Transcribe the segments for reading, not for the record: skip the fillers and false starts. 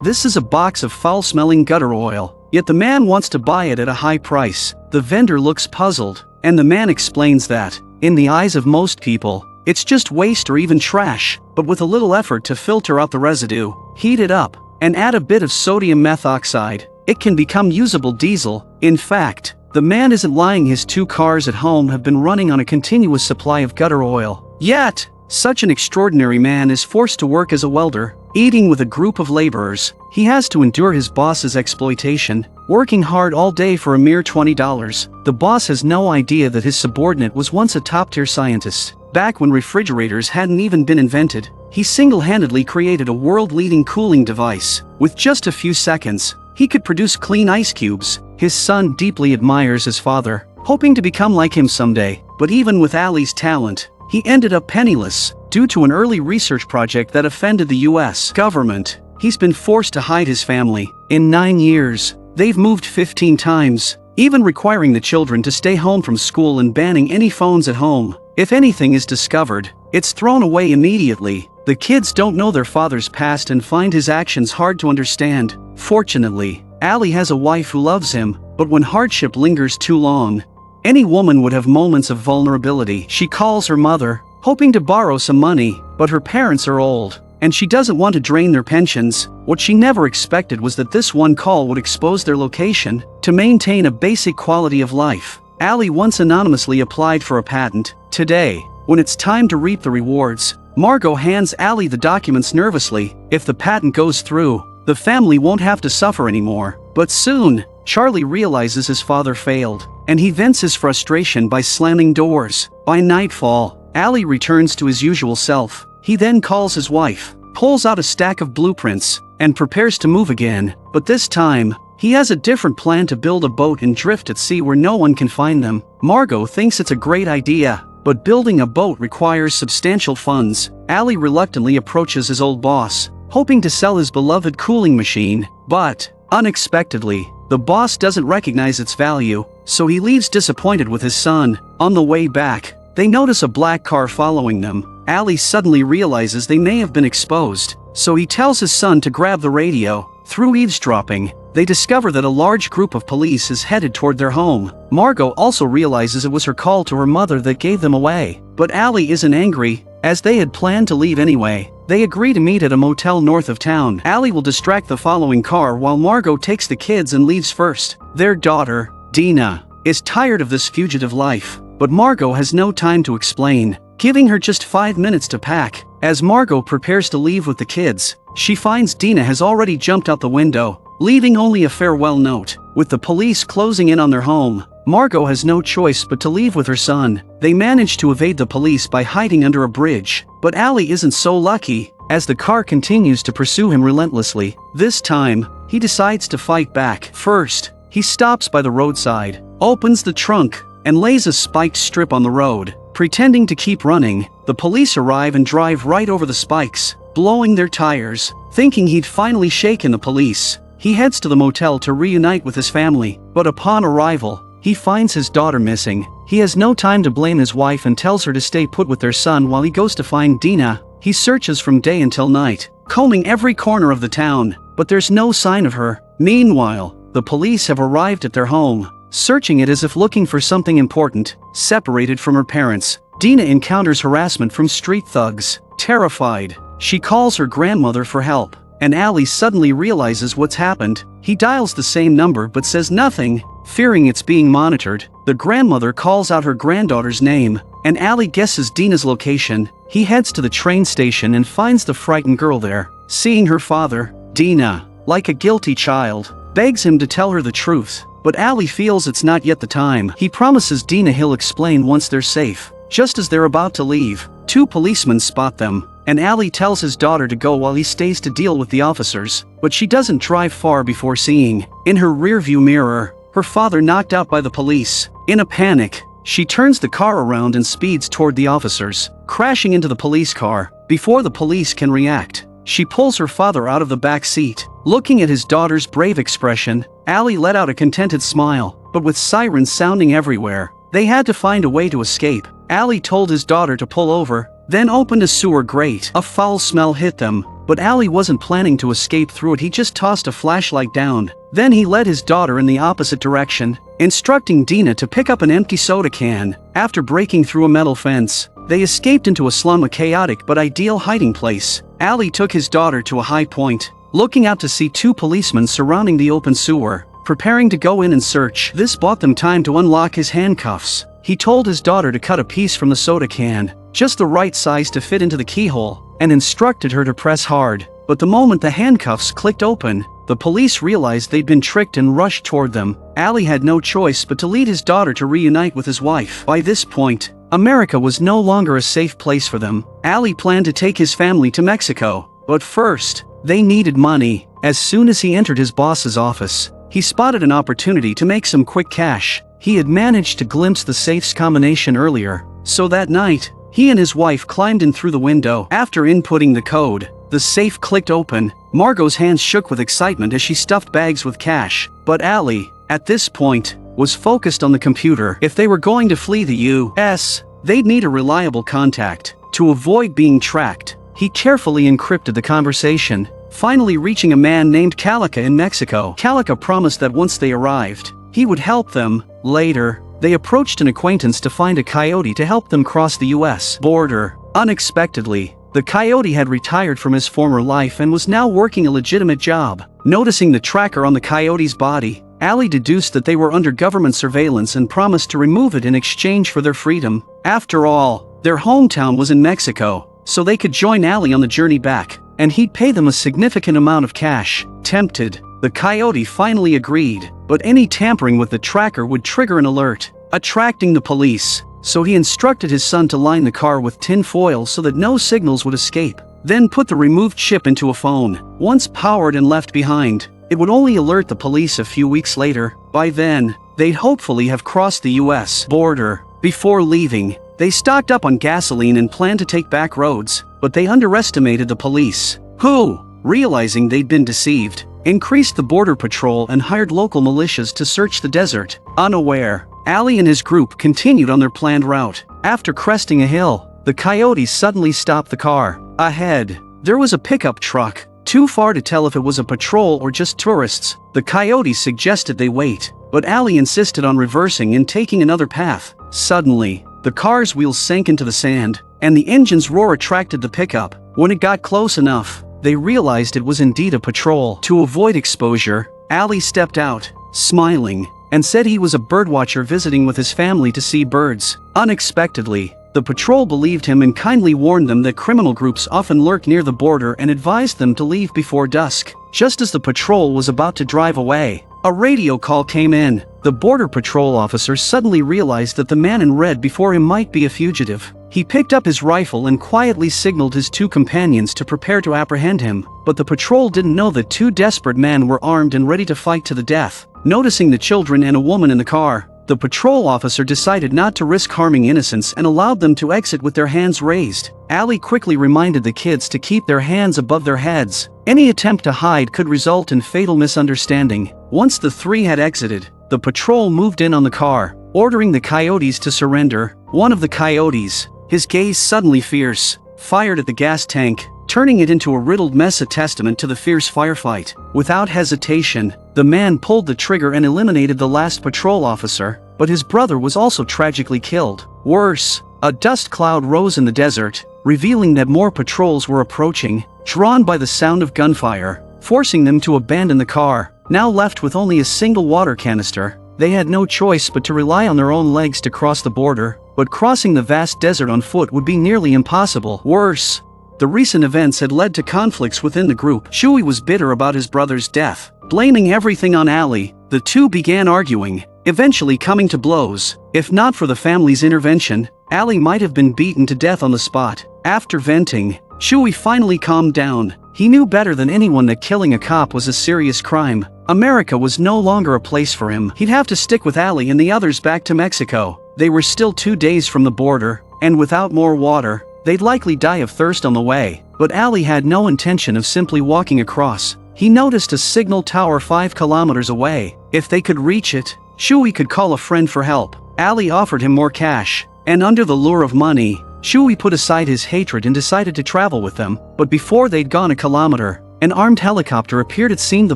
This is a box of foul-smelling gutter oil, yet the man wants to buy it at a high price. The vendor looks puzzled, and the man explains that, in the eyes of most people, it's just waste or even trash, but with a little effort to filter out the residue, heat it up, and add a bit of sodium methoxide, it can become usable diesel. In fact, the man isn't lying. His 2 cars at home have been running on a continuous supply of gutter oil. Yet, such an extraordinary man is forced to work as a welder, eating with a group of laborers. He has to endure his boss's exploitation, working hard all day for a mere $20. The boss has no idea that his subordinate was once a top-tier scientist. Back when refrigerators hadn't even been invented, he single-handedly created a world-leading cooling device. With just a few seconds, he could produce clean ice cubes. His son deeply admires his father, hoping to become like him someday. But even with Ali's talent, he ended up penniless. Due to an early research project that offended the US government, he's been forced to hide his family. In 9 years, they've moved 15 times, even requiring the children to stay home from school and banning any phones at home. If anything is discovered, it's thrown away immediately. The kids don't know their father's past and find his actions hard to understand. Fortunately, Ali has a wife who loves him, but when hardship lingers too long, any woman would have moments of vulnerability. She calls her mother, hoping to borrow some money, but her parents are old, and she doesn't want to drain their pensions. What she never expected was that this one call would expose their location. To maintain a basic quality of life, Ali once anonymously applied for a patent. Today, when it's time to reap the rewards, Margot hands Ali the documents nervously. If the patent goes through, the family won't have to suffer anymore. But soon, Charlie realizes his father failed, and he vents his frustration by slamming doors. By nightfall, Ali returns to his usual self. He then calls his wife, pulls out a stack of blueprints, and prepares to move again. But this time, he has a different plan: to build a boat and drift at sea where no one can find them. Margot thinks it's a great idea, but building a boat requires substantial funds. Ali reluctantly approaches his old boss, hoping to sell his beloved cooling machine, but, unexpectedly, the boss doesn't recognize its value, so he leaves disappointed with his son. On the way back, they notice a black car following them. Ali suddenly realizes they may have been exposed, so he tells his son to grab the radio. Through eavesdropping, they discover that a large group of police is headed toward their home. Margot also realizes it was her call to her mother that gave them away. But Ali isn't angry, as they had planned to leave anyway. They agree to meet at a motel north of town. Ali will distract the following car while Margot takes the kids and leaves first. Their daughter, Dina, is tired of this fugitive life, but Margot has no time to explain, giving her just 5 minutes to pack. As Margot prepares to leave with the kids, she finds Dina has already jumped out the window, leaving only a farewell note. With the police closing in on their home, Margot has no choice but to leave with her son. They manage to evade the police by hiding under a bridge, but Ali isn't so lucky, as the car continues to pursue him relentlessly. This time, he decides to fight back. First, he stops by the roadside, opens the trunk, and lays a spiked strip on the road. Pretending to keep running, the police arrive and drive right over the spikes, blowing their tires. Thinking he'd finally shaken the police, he heads to the motel to reunite with his family, but upon arrival, he finds his daughter missing. He has no time to blame his wife and tells her to stay put with their son while he goes to find Dina. He searches from day until night, combing every corner of the town, but there's no sign of her. Meanwhile, the police have arrived at their home, searching it as if looking for something important. Separated from her parents, Dina encounters harassment from street thugs. Terrified, she calls her grandmother for help, and Ali suddenly realizes what's happened. He dials the same number but says nothing, fearing it's being monitored. The grandmother calls out her granddaughter's name, and Ali guesses Dina's location. He heads to the train station and finds the frightened girl there. Seeing her father, Dina, like a guilty child, begs him to tell her the truth, but Ali feels it's not yet the time. He promises Dina he'll explain once they're safe. Just as they're about to leave, 2 policemen spot them, and Ali tells his daughter to go while he stays to deal with the officers, but she doesn't drive far before seeing, in her rearview mirror, her father knocked out by the police. In a panic, she turns the car around and speeds toward the officers, crashing into the police car. Before the police can react, she pulls her father out of the back seat. Looking at his daughter's brave expression, Ali let out a contented smile, but with sirens sounding everywhere, they had to find a way to escape. Ali told his daughter to pull over, then opened a sewer grate. A foul smell hit them, but Ali wasn't planning to escape through it. He just tossed a flashlight down. Then he led his daughter in the opposite direction, instructing Dina to pick up an empty soda can. After breaking through a metal fence, they escaped into a slum, a chaotic but ideal hiding place. Ali took his daughter to a high point, looking out to see two policemen surrounding the open sewer, preparing to go in and search. This bought them time to unlock his handcuffs. He told his daughter to cut a piece from the soda can, just the right size to fit into the keyhole, and instructed her to press hard. But the moment the handcuffs clicked open, the police realized they'd been tricked and rushed toward them. Ali had no choice but to lead his daughter to reunite with his wife. By this point, America was no longer a safe place for them. Ali planned to take his family to Mexico, but first, they needed money. As soon as he entered his boss's office, he spotted an opportunity to make some quick cash. He had managed to glimpse the safe's combination earlier, so that night, he and his wife climbed in through the window. After inputting the code, the safe clicked open. Margot's hands shook with excitement as she stuffed bags with cash, but Ali, at this point, was focused on the computer. If they were going to flee the U.S., they'd need a reliable contact. To avoid being tracked, he carefully encrypted the conversation, finally reaching a man named Calica in Mexico. Calica promised that once they arrived, he would help them. Later, they approached an acquaintance to find a coyote to help them cross the U.S. border. Unexpectedly, the coyote had retired from his former life and was now working a legitimate job. Noticing the tracker on the coyote's body, Ali deduced that they were under government surveillance and promised to remove it in exchange for their freedom. After all, their hometown was in Mexico, so they could join Ali on the journey back, and he'd pay them a significant amount of cash. Tempted, the coyote finally agreed, but any tampering with the tracker would trigger an alert, attracting the police. So he instructed his son to line the car with tin foil so that no signals would escape, then put the removed chip into a phone. Once powered and left behind, it would only alert the police a few weeks later. By then, they'd hopefully have crossed the U.S. border. Before leaving, they stocked up on gasoline and planned to take back roads, but they underestimated the police, who, realizing they'd been deceived, increased the border patrol and hired local militias to search the desert. Unaware, Ali and his group continued on their planned route. After cresting a hill, the coyotes suddenly stopped the car. Ahead, there was a pickup truck, too far to tell if it was a patrol or just tourists. The coyotes suggested they wait, but Ali insisted on reversing and taking another path. Suddenly, the car's wheels sank into the sand, and the engine's roar attracted the pickup. When it got close enough, they realized it was indeed a patrol. To avoid exposure, Ali stepped out, smiling, and said he was a birdwatcher visiting with his family to see birds. Unexpectedly, the patrol believed him and kindly warned them that criminal groups often lurk near the border and advised them to leave before dusk. Just as the patrol was about to drive away, a radio call came in. The border patrol officer suddenly realized that the man in red before him might be a fugitive. He picked up his rifle and quietly signaled his two companions to prepare to apprehend him, but the patrol didn't know that two desperate men were armed and ready to fight to the death. Noticing the children and a woman in the car, the patrol officer decided not to risk harming innocents and allowed them to exit with their hands raised. Ali quickly reminded the kids to keep their hands above their heads. Any attempt to hide could result in fatal misunderstanding. Once the three had exited, the patrol moved in on the car, ordering the coyotes to surrender. One of the coyotes, his gaze suddenly fierce, fired at the gas tank, turning it into a riddled mess, a testament to the fierce firefight. Without hesitation, the man pulled the trigger and eliminated the last patrol officer, but his brother was also tragically killed. Worse, a dust cloud rose in the desert, revealing that more patrols were approaching, drawn by the sound of gunfire, forcing them to abandon the car. Now left with only a single water canister, they had no choice but to rely on their own legs to cross the border, but crossing the vast desert on foot would be nearly impossible. Worse, the recent events had led to conflicts within the group. Chewie was bitter about his brother's death, blaming everything on Ali. The two began arguing, eventually coming to blows. If not for the family's intervention, Ali might have been beaten to death on the spot. After venting, Chewie finally calmed down. He knew better than anyone that killing a cop was a serious crime. America was no longer a place for him. He'd have to stick with Ali and the others back to Mexico. They were still 2 days from the border, and without more water, they'd likely die of thirst on the way. But Ali had no intention of simply walking across. He noticed a signal tower 5 kilometers away. If they could reach it, Chewie could call a friend for help. Ali offered him more cash, and under the lure of money, Chewie put aside his hatred and decided to travel with them, but before they'd gone a kilometer, an armed helicopter appeared. It seemed the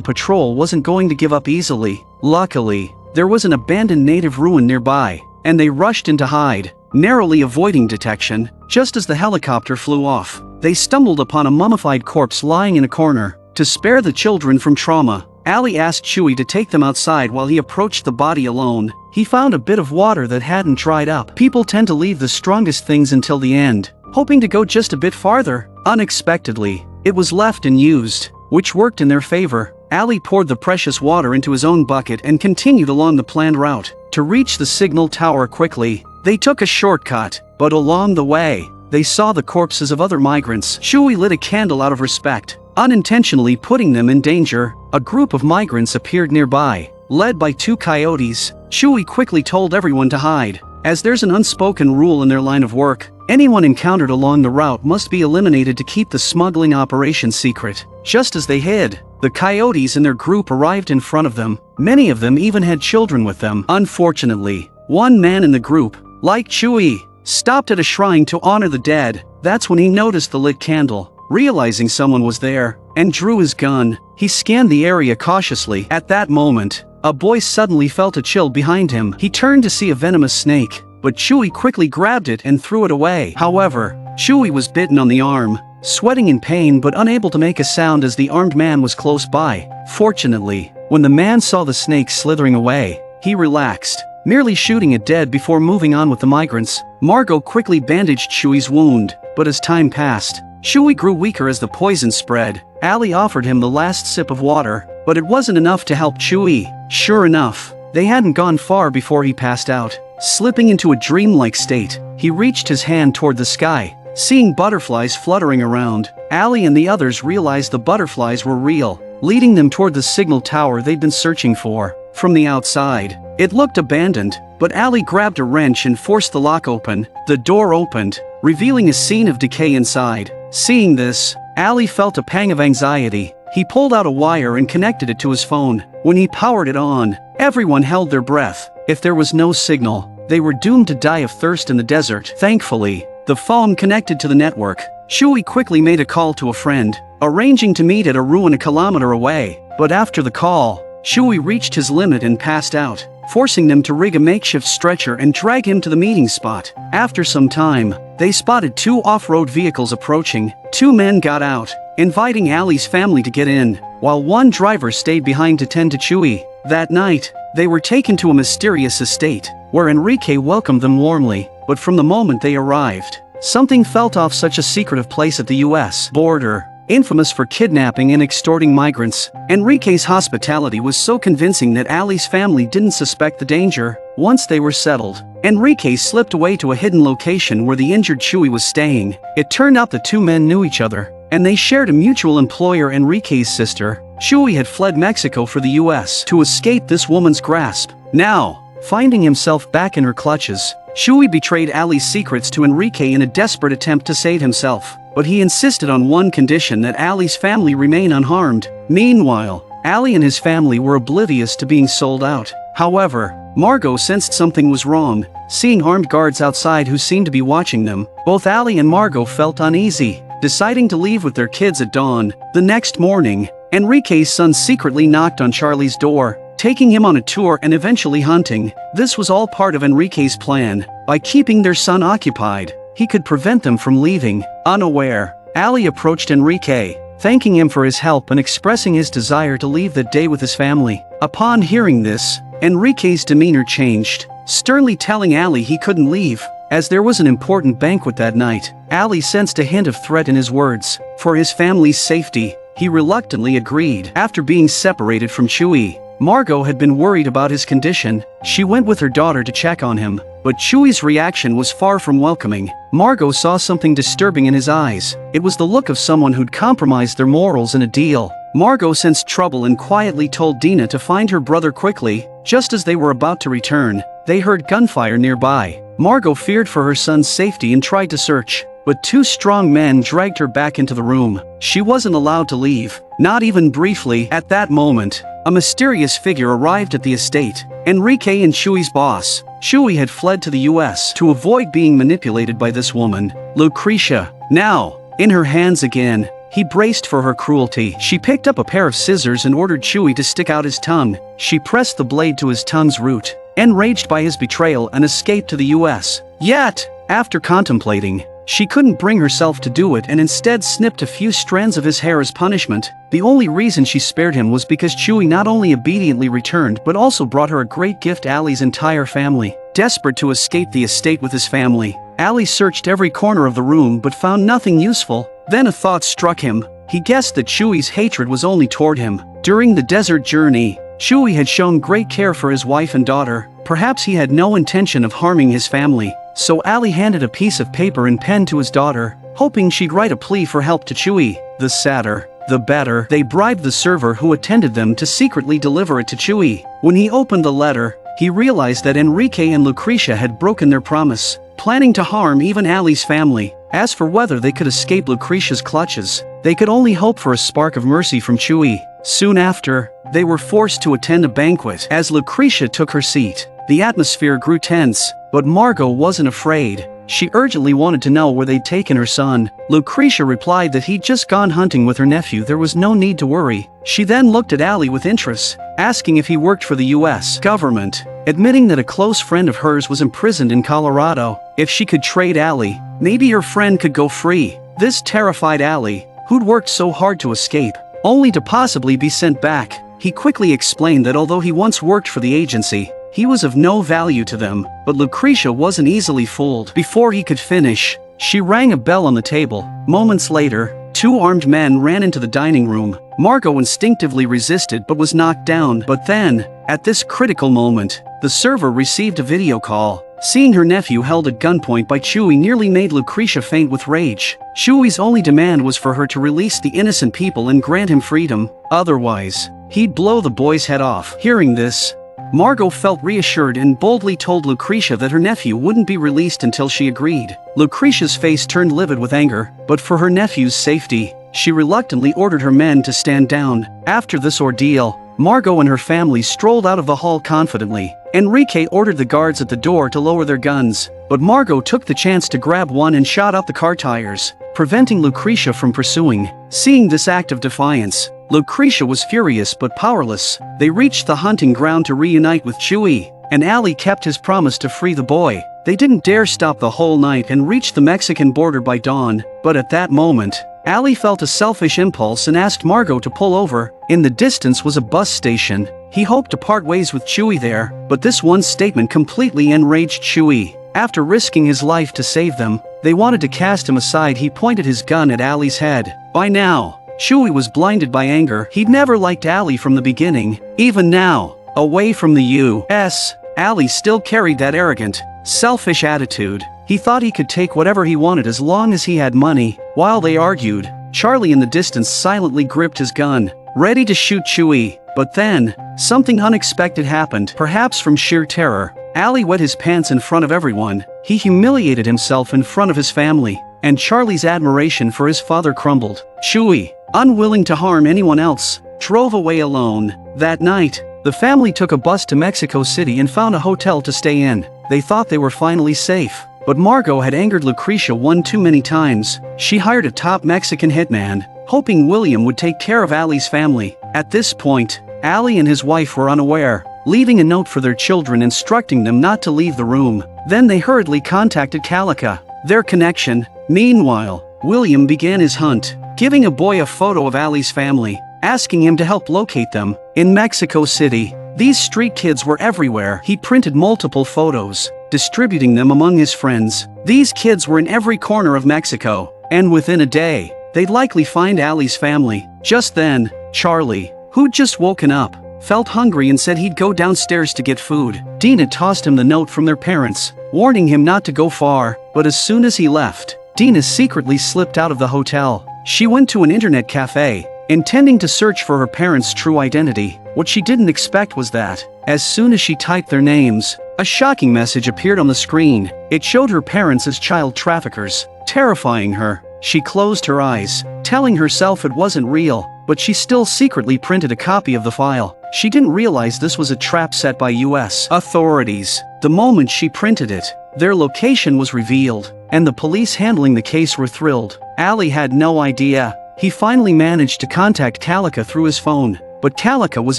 patrol wasn't going to give up easily. Luckily, there was an abandoned native ruin nearby, and they rushed in to hide, narrowly avoiding detection. Just as the helicopter flew off, they stumbled upon a mummified corpse lying in a corner. To spare the children from trauma, Ali asked Chewie to take them outside while he approached the body alone. He found a bit of water that hadn't dried up. People tend to leave the strongest things until the end, hoping to go just a bit farther. Unexpectedly, it was left and used, which worked in their favor. Ali poured the precious water into his own bucket and continued along the planned route. To reach the signal tower quickly, they took a shortcut, but along the way, they saw the corpses of other migrants. Chewie lit a candle out of respect, unintentionally putting them in danger. A group of migrants appeared nearby, led by 2 coyotes. Chewie quickly told everyone to hide, as there's an unspoken rule in their line of work. Anyone encountered along the route must be eliminated to keep the smuggling operation secret. Just as they hid, the coyotes and their group arrived in front of them. Many of them even had children with them. Unfortunately, one man in the group, like Chewie, stopped at a shrine to honor the dead. That's when he noticed the lit candle. Realizing someone was there, and drew his gun, he scanned the area cautiously. At that moment, a boy suddenly felt a chill behind him. He turned to see a venomous snake, but Chewie quickly grabbed it and threw it away. However, Chewie was bitten on the arm, sweating in pain but unable to make a sound as the armed man was close by. Fortunately, when the man saw the snake slithering away, he relaxed, merely shooting it dead before moving on with the migrants. Margot quickly bandaged Chewie's wound, but as time passed, Chewie grew weaker as the poison spread. Ali offered him the last sip of water, but it wasn't enough to help Chewie. Sure enough, they hadn't gone far before he passed out. Slipping into a dreamlike state, he reached his hand toward the sky, seeing butterflies fluttering around. Ali and the others realized the butterflies were real, leading them toward the signal tower they'd been searching for. From the outside, it looked abandoned, but Ali grabbed a wrench and forced the lock open. The door opened, revealing a scene of decay inside. Seeing this, Ali felt a pang of anxiety. He pulled out a wire and connected it to his phone. When he powered it on, everyone held their breath. If there was no signal, they were doomed to die of thirst in the desert. Thankfully, the phone connected to the network. Chewie quickly made a call to a friend, arranging to meet at a ruin a kilometer away. But after the call, Chewie reached his limit and passed out, forcing them to rig a makeshift stretcher and drag him to the meeting spot. After some time, they spotted 2 off-road vehicles approaching. 2 men got out, inviting Ali's family to get in, while one driver stayed behind to tend to Chewie. That night, they were taken to a mysterious estate, where Enrique welcomed them warmly. But from the moment they arrived, something felt off. Such a secretive place at the US border, infamous for kidnapping and extorting migrants, Enrique's hospitality was so convincing that Ali's family didn't suspect the danger. Once they were settled, Enrique slipped away to a hidden location where the injured Chewie was staying. It turned out the 2 men knew each other, and they shared a mutual employer. Enrique's sister, Chewie, had fled Mexico for the US to escape this woman's grasp. Now, finding himself back in her clutches, Chewie betrayed Ali's secrets to Enrique in a desperate attempt to save himself. But he insisted on one condition: that Ali's family remain unharmed. Meanwhile, Ali and his family were oblivious to being sold out. However, Margot sensed something was wrong. Seeing armed guards outside who seemed to be watching them, both Ali and Margot felt uneasy. Deciding to leave with their kids at dawn, the next morning, Enrique's son secretly knocked on Charlie's door, taking him on a tour and eventually hunting. This was all part of Enrique's plan. By keeping their son occupied, he could prevent them from leaving. Unaware, Ali approached Enrique, thanking him for his help and expressing his desire to leave that day with his family. Upon hearing this, Enrique's demeanor changed, sternly telling Ali he couldn't leave, as there was an important banquet that night. Ali sensed a hint of threat in his words. For his family's safety, he reluctantly agreed. After being separated from Chewie, Margot had been worried about his condition. She went with her daughter to check on him, but Chewie's reaction was far from welcoming. Margot saw something disturbing in his eyes. It was the look of someone who'd compromised their morals in a deal. Margot sensed trouble and quietly told Dina to find her brother quickly. Just as they were about to return, they heard gunfire nearby. Margot feared for her son's safety and tried to search, but 2 strong men dragged her back into the room. She wasn't allowed to leave, not even briefly. At that moment, a mysterious figure arrived at the estate. Enrique and Chewie's boss. Chewie had fled to the US to avoid being manipulated by this woman, Lucretia. Now, in her hands again, he braced for her cruelty. She picked up a pair of scissors and ordered Chewie to stick out his tongue. She pressed the blade to his tongue's root, enraged by his betrayal, and escaped to the US. Yet, after contemplating, she couldn't bring herself to do it and instead snipped a few strands of his hair as punishment. The only reason she spared him was because Chewie not only obediently returned but also brought her a great gift: Allie's entire family. Desperate to escape the estate with his family, Allie searched every corner of the room but found nothing useful. Then a thought struck him. He guessed that Chewie's hatred was only toward him. During the desert journey, Chewie had shown great care for his wife and daughter. Perhaps he had no intention of harming his family. So Allie handed a piece of paper and pen to his daughter, hoping she'd write a plea for help to Chewie. The sadder, the better. They bribed the server who attended them to secretly deliver it to Chewie. When he opened the letter, he realized that Enrique and Lucretia had broken their promise, planning to harm even Allie's family. As for whether they could escape Lucretia's clutches, they could only hope for a spark of mercy from Chewie. Soon after, they were forced to attend a banquet. As Lucretia took her seat, the atmosphere grew tense, but Margot wasn't afraid. She urgently wanted to know where they'd taken her son. Lucretia replied that he'd just gone hunting with her nephew. There was no need to worry. She then looked at Allie with interest, asking if he worked for the US government, admitting that a close friend of hers was imprisoned in Colorado. If she could trade Allie, maybe her friend could go free. This terrified Allie, who'd worked so hard to escape, only to possibly be sent back. He quickly explained that although he once worked for the agency, he was of no value to them, but Lucretia wasn't easily fooled. Before he could finish, she rang a bell on the table. Moments later, two armed men ran into the dining room. Margot instinctively resisted but was knocked down. But then, at this critical moment, the server received a video call. Seeing her nephew held at gunpoint by Chewie nearly made Lucretia faint with rage. Chewie's only demand was for her to release the innocent people and grant him freedom. Otherwise, he'd blow the boy's head off. Hearing this, Margot felt reassured and boldly told Lucretia that her nephew wouldn't be released until she agreed. Lucretia's face turned livid with anger, but for her nephew's safety, she reluctantly ordered her men to stand down. After this ordeal, Margot and her family strolled out of the hall confidently. Enrique ordered the guards at the door to lower their guns, but Margot took the chance to grab one and shot out the car tires, preventing Lucretia from pursuing. Seeing this act of defiance, Lucretia was furious but powerless. They reached the hunting ground to reunite with Chewie, and Allie kept his promise to free the boy. They didn't dare stop the whole night and reached the Mexican border by dawn, but at that moment, Allie felt a selfish impulse and asked Margot to pull over. In the distance was a bus station. He hoped to part ways with Chewie there, but this one statement completely enraged Chewie. After risking his life to save them, they wanted to cast him aside. He pointed his gun at Allie's head. By now, Chewie was blinded by anger. He'd never liked Allie from the beginning. Even now, away from the US, Allie still carried that arrogant, selfish attitude. He thought he could take whatever he wanted as long as he had money. While they argued, Charlie in the distance silently gripped his gun, ready to shoot Chewie. But then, something unexpected happened. Perhaps from sheer terror, Allie wet his pants in front of everyone. He humiliated himself in front of his family, and Charlie's admiration for his father crumbled. Chewie, unwilling to harm anyone else, drove away alone. That night, the family took a bus to Mexico City and found a hotel to stay in. They thought they were finally safe. But Margot had angered Lucretia one too many times. She hired a top Mexican hitman, hoping William would take care of Allie's family. At this point, Allie and his wife were unaware, leaving a note for their children instructing them not to leave the room. Then they hurriedly contacted Calica, their connection. Meanwhile, William began his hunt, giving a boy a photo of Allie's family, asking him to help locate them. In Mexico City, these street kids were everywhere. He printed multiple photos, distributing them among his friends. These kids were in every corner of Mexico, and within a day, they'd likely find Allie's family. Just then, Charlie, who'd just woken up, felt hungry and said he'd go downstairs to get food. Dina tossed him the note from their parents, warning him not to go far, but as soon as he left, Dina secretly slipped out of the hotel. She went to an internet cafe, intending to search for her parents' true identity. What she didn't expect was that, as soon as she typed their names, a shocking message appeared on the screen. It showed her parents as child traffickers. Terrifying her, she closed her eyes, telling herself it wasn't real. but she still secretly printed a copy of the file. She didn't realize this was a trap set by US authorities. The moment she printed it, their location was revealed, and the police handling the case were thrilled. Ali had no idea. He finally managed to contact Calica through his phone, but Calica was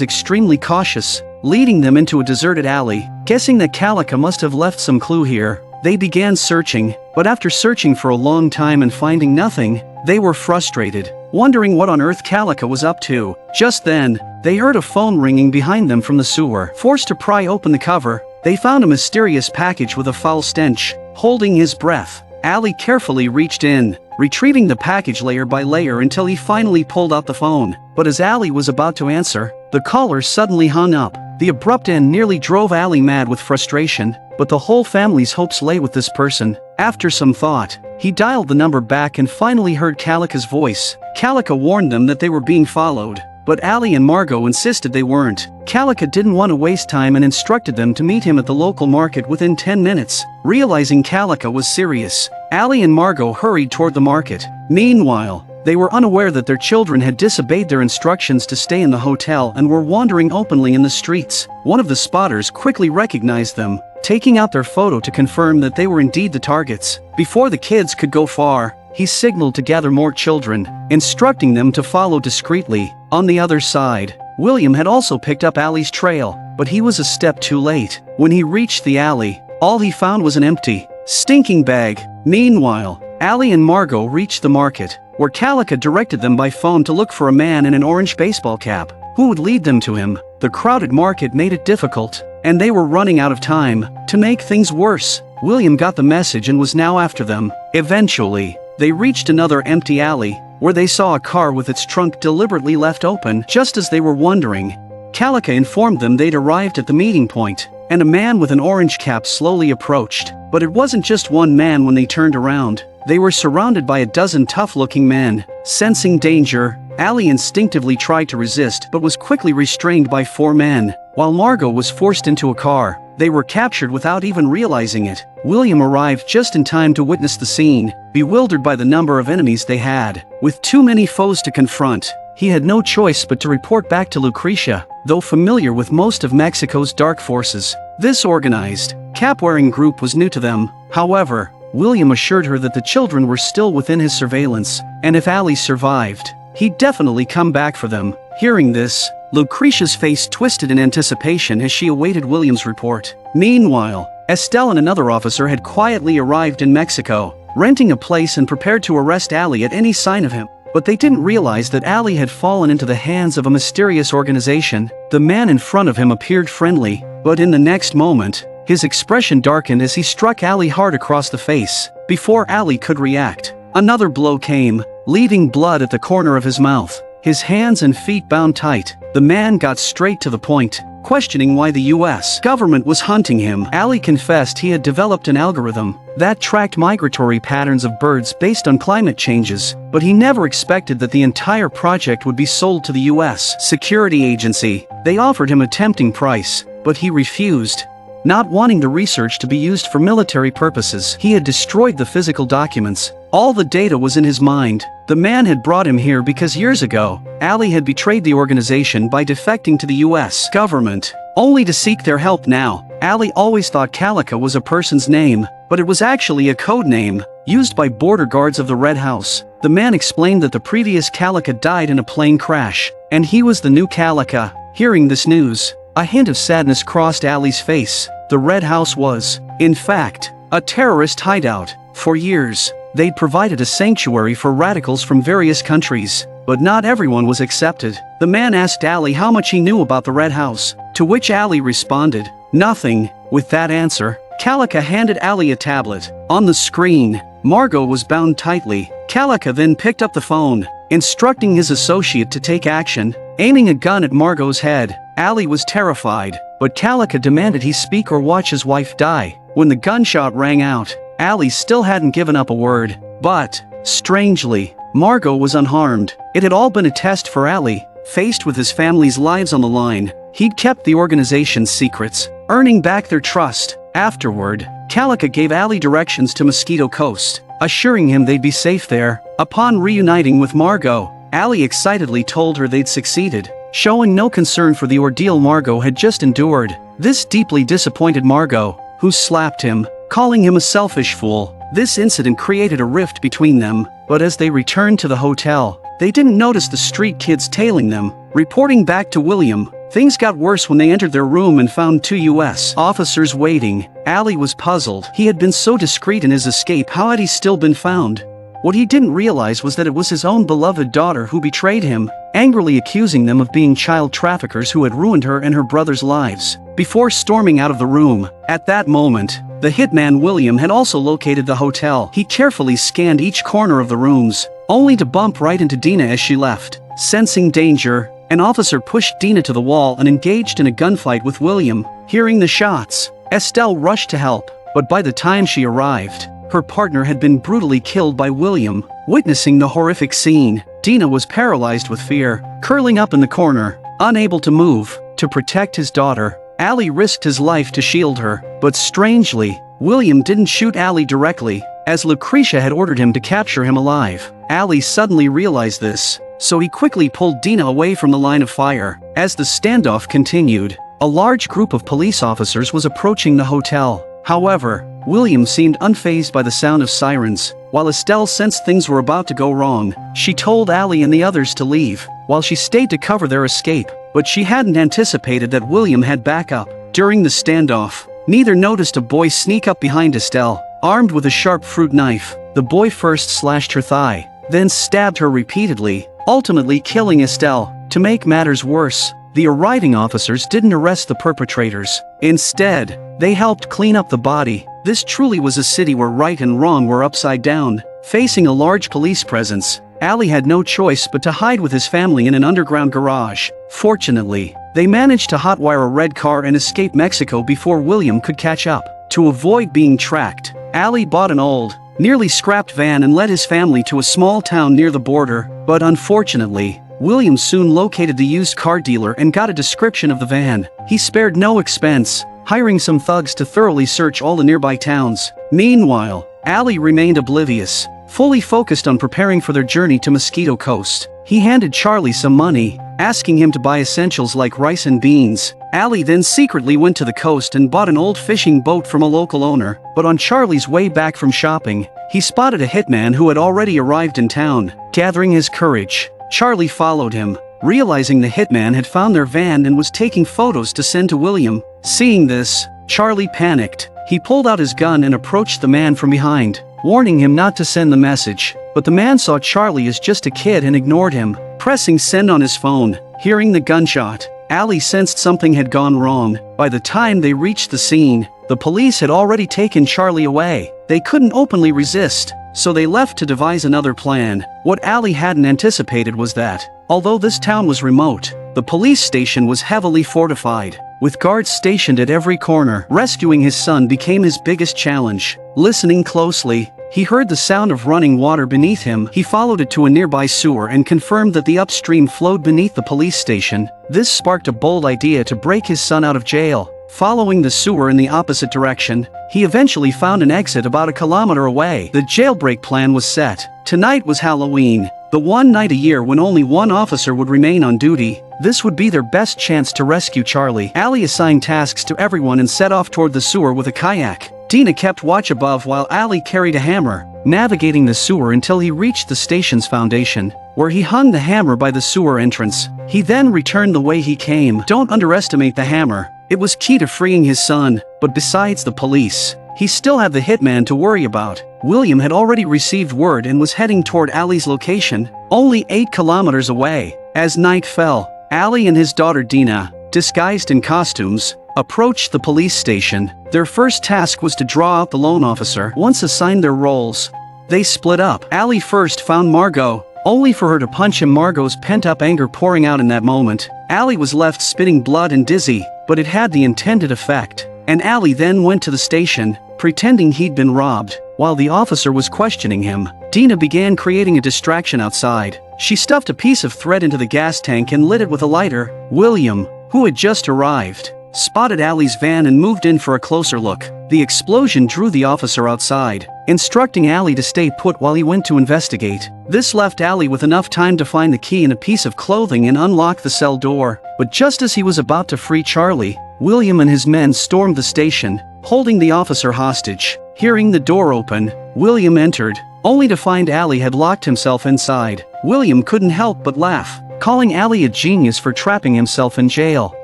extremely cautious, leading them into a deserted alley. Guessing that Calica must have left some clue here, they began searching, but after searching for a long time and finding nothing, they were frustrated, wondering what on earth Calica was up to. Just then, they heard a phone ringing behind them from the sewer. Forced to pry open the cover, they found a mysterious package with a foul stench. Holding his breath, Ali carefully reached in, retrieving the package layer by layer until he finally pulled out the phone. But as Ali was about to answer, the caller suddenly hung up. The abrupt end nearly drove Ali mad with frustration, but the whole family's hopes lay with this person. After some thought, he dialed the number back and finally heard Calica's voice. Calica warned them that they were being followed, but Ali and Margot insisted they weren't. Calica didn't want to waste time and instructed them to meet him at the local market within 10 minutes. Realizing Calica was serious, Ali and Margot hurried toward the market. Meanwhile, they were unaware that their children had disobeyed their instructions to stay in the hotel and were wandering openly in the streets. One of the spotters quickly recognized them, taking out their photo to confirm that they were indeed the targets. Before the kids could go far, he signaled to gather more children, instructing them to follow discreetly. On the other side, William had also picked up Ali's trail, but he was a step too late. When he reached the alley, all he found was an empty, stinking bag. Meanwhile, Ali and Margot reached the market, where Calica directed them by phone to look for a man in an orange baseball cap, who would lead them to him. The crowded market made it difficult, and they were running out of time. To make things worse, William got the message and was now after them. Eventually, they reached another empty alley, where they saw a car with its trunk deliberately left open. Just as they were wondering, Calica informed them they'd arrived at the meeting point, and a man with an orange cap slowly approached. But it wasn't just one man. When they turned around, they were surrounded by a dozen tough-looking men. Sensing danger, Ali instinctively tried to resist but was quickly restrained by 4 men. While Margot was forced into a car, they were captured without even realizing it. William arrived just in time to witness the scene. Bewildered by the number of enemies they had, with too many foes to confront, he had no choice but to report back to Lucrecia. Though familiar with most of Mexico's dark forces, this organized, cap-wearing group was new to them. However, William assured her that the children were still within his surveillance, and if Ali survived, he'd definitely come back for them. Hearing this, Lucrecia's face twisted in anticipation as she awaited William's report. Meanwhile, Estelle and another officer had quietly arrived in Mexico, renting a place and prepared to arrest Ali at any sign of him. But they didn't realize that Ali had fallen into the hands of a mysterious organization. The man in front of him appeared friendly, but in the next moment, his expression darkened as he struck Ali hard across the face. Before Ali could react, another blow came, leaving blood at the corner of his mouth. His hands and feet bound tight, the man got straight to the point, questioning why the US government was hunting him. Ali confessed he had developed an algorithm that tracked migratory patterns of birds based on climate changes, but he never expected that the entire project would be sold to the US security agency. They offered him a tempting price, but he refused, not wanting the research to be used for military purposes. He had destroyed the physical documents. All the data was in his mind. The man had brought him here because years ago, Ali had betrayed the organization by defecting to the US government, only to seek their help now. Ali always thought Calica was a person's name, but it was actually a code name, used by border guards of the Red House. The man explained that the previous Calica died in a plane crash, and he was the new Calica. Hearing this news, a hint of sadness crossed Ali's face. The Red House was, in fact, a terrorist hideout. For years, they'd provided a sanctuary for radicals from various countries, but not everyone was accepted. The man asked Ali how much he knew about the Red House, to which Ali responded, "Nothing." With that answer, Calica handed Ali a tablet. On the screen, Margot was bound tightly. Calica then picked up the phone, instructing his associate to take action, aiming a gun at Margot's head. Ali was terrified, but Calica demanded he speak or watch his wife die. When the gunshot rang out, Ali still hadn't given up a word. But, strangely, Margot was unharmed. It had all been a test for Ali. Faced with his family's lives on the line, he'd kept the organization's secrets, earning back their trust. Afterward, Calica gave Ali directions to Mosquito Coast, assuring him they'd be safe there. Upon reuniting with Margot, Allie excitedly told her they'd succeeded, showing no concern for the ordeal Margot had just endured. This deeply disappointed Margot, who slapped him, calling him a selfish fool. This incident created a rift between them, but as they returned to the hotel, they didn't notice the street kids tailing them. Reporting back to William, things got worse when they entered their room and found 2 U.S. officers waiting. Allie was puzzled. He had been so discreet in his escape, how had he still been found? What he didn't realize was that it was his own beloved daughter who betrayed him, angrily accusing them of being child traffickers who had ruined her and her brother's lives. Before storming out of the room, at that moment, the hitman William had also located the hotel. He carefully scanned each corner of the rooms, only to bump right into Dina as she left. Sensing danger, an officer pushed Dina to the wall and engaged in a gunfight with William. Hearing the shots, Estelle rushed to help, but by the time she arrived, her partner had been brutally killed by William. Witnessing the horrific scene, Dina was paralyzed with fear, curling up in the corner, unable to move. To protect his daughter, Allie risked his life to shield her, but strangely, William didn't shoot Allie directly, as Lucretia had ordered him to capture him alive. Allie suddenly realized this, so he quickly pulled Dina away from the line of fire. As the standoff continued, a large group of police officers was approaching the hotel. However, William seemed unfazed by the sound of sirens. While Estelle sensed things were about to go wrong, she told Allie and the others to leave, while she stayed to cover their escape. But she hadn't anticipated that William had backup. During the standoff, neither noticed a boy sneak up behind Estelle, armed with a sharp fruit knife. The boy first slashed her thigh, then stabbed her repeatedly, ultimately killing Estelle. To make matters worse, the arriving officers didn't arrest the perpetrators. Instead, they helped clean up the body. This truly was a city where right and wrong were upside down. Facing a large police presence, Allie had no choice but to hide with his family in an underground garage. Fortunately, they managed to hotwire a red car and escape Mexico before William could catch up. To avoid being tracked, Allie bought an old, nearly scrapped van and led his family to a small town near the border. But unfortunately, William soon located the used car dealer and got a description of the van. He spared no expense, hiring some thugs to thoroughly search all the nearby towns. Meanwhile, Allie remained oblivious, fully focused on preparing for their journey to Mosquito Coast. He handed Charlie some money, asking him to buy essentials like rice and beans. Allie then secretly went to the coast and bought an old fishing boat from a local owner. But on Charlie's way back from shopping, he spotted a hitman who had already arrived in town. Gathering his courage, Charlie followed him, realizing the hitman had found their van and was taking photos to send to William. Seeing this, Charlie panicked. He pulled out his gun and approached the man from behind, warning him not to send the message. But the man saw Charlie as just a kid and ignored him, pressing send on his phone. Hearing the gunshot, Allie sensed something had gone wrong. By the time they reached the scene, the police had already taken Charlie away. They couldn't openly resist, so they left to devise another plan. What Allie hadn't anticipated was that, although this town was remote, the police station was heavily fortified, with guards stationed at every corner. Rescuing his son became his biggest challenge. Listening closely, he heard the sound of running water beneath him. He followed it to a nearby sewer and confirmed that the upstream flowed beneath the police station. This sparked a bold idea to break his son out of jail. Following the sewer in the opposite direction, he eventually found an exit about a kilometer away. The jailbreak plan was set. Tonight was Halloween, the one night a year when only one officer would remain on duty. This would be their best chance to rescue Charlie. Allie assigned tasks to everyone and set off toward the sewer with a kayak. Dina kept watch above while Allie carried a hammer, navigating the sewer until he reached the station's foundation, where he hung the hammer by the sewer entrance. He then returned the way he came. Don't underestimate the hammer. It was key to freeing his son, but besides the police, he still had the hitman to worry about. William had already received word and was heading toward Allie's location, only 8 kilometers away. As night fell, Allie and his daughter Dina, disguised in costumes, approached the police station. Their first task was to draw out the lone officer. Once assigned their roles, they split up. Allie first found Margot, only for her to punch him. Margot's pent-up anger pouring out in that moment. Allie was left spitting blood and dizzy, but it had the intended effect. And Allie then went to the station, pretending he'd been robbed. While the officer was questioning him, Dina began creating a distraction outside. She stuffed a piece of thread into the gas tank and lit it with a lighter. William, who had just arrived, spotted Allie's van and moved in for a closer look. The explosion drew the officer outside. instructing Allie to stay put while he went to investigate. This left Allie with enough time to find the key in a piece of clothing and unlock the cell door. But just as he was about to free Charlie, William and his men stormed the station, holding the officer hostage. Hearing the door open, William entered, only to find Allie had locked himself inside. William couldn't help but laugh, calling Allie a genius for trapping himself in jail.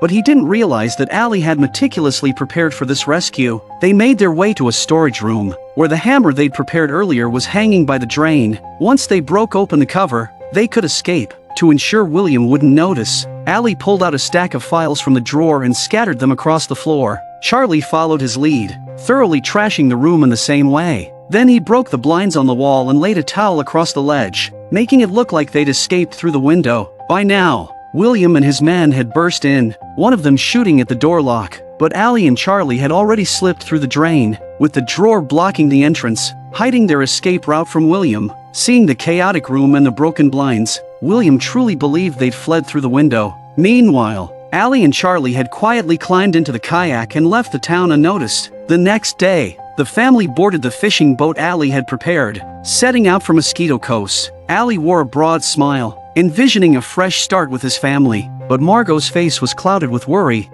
But he didn't realize that Allie had meticulously prepared for this rescue. They made their way to a storage room, where the hammer they'd prepared earlier was hanging by the drain. Once they broke open the cover, they could escape. To ensure William wouldn't notice, Allie pulled out a stack of files from the drawer and scattered them across the floor. Charlie followed his lead, thoroughly trashing the room in the same way. Then he broke the blinds on the wall and laid a towel across the ledge, making it look like they'd escaped through the window. By now, William and his men had burst in, one of them shooting at the door lock, but Allie and Charlie had already slipped through the drain, with the drawer blocking the entrance, hiding their escape route from William. Seeing the chaotic room and the broken blinds, William truly believed they'd fled through the window. Meanwhile, Allie and Charlie had quietly climbed into the kayak and left the town unnoticed. The next day, the family boarded the fishing boat Allie had prepared, setting out for Mosquito Coast. Allie wore a broad smile, envisioning a fresh start with his family, but Margot's face was clouded with worry.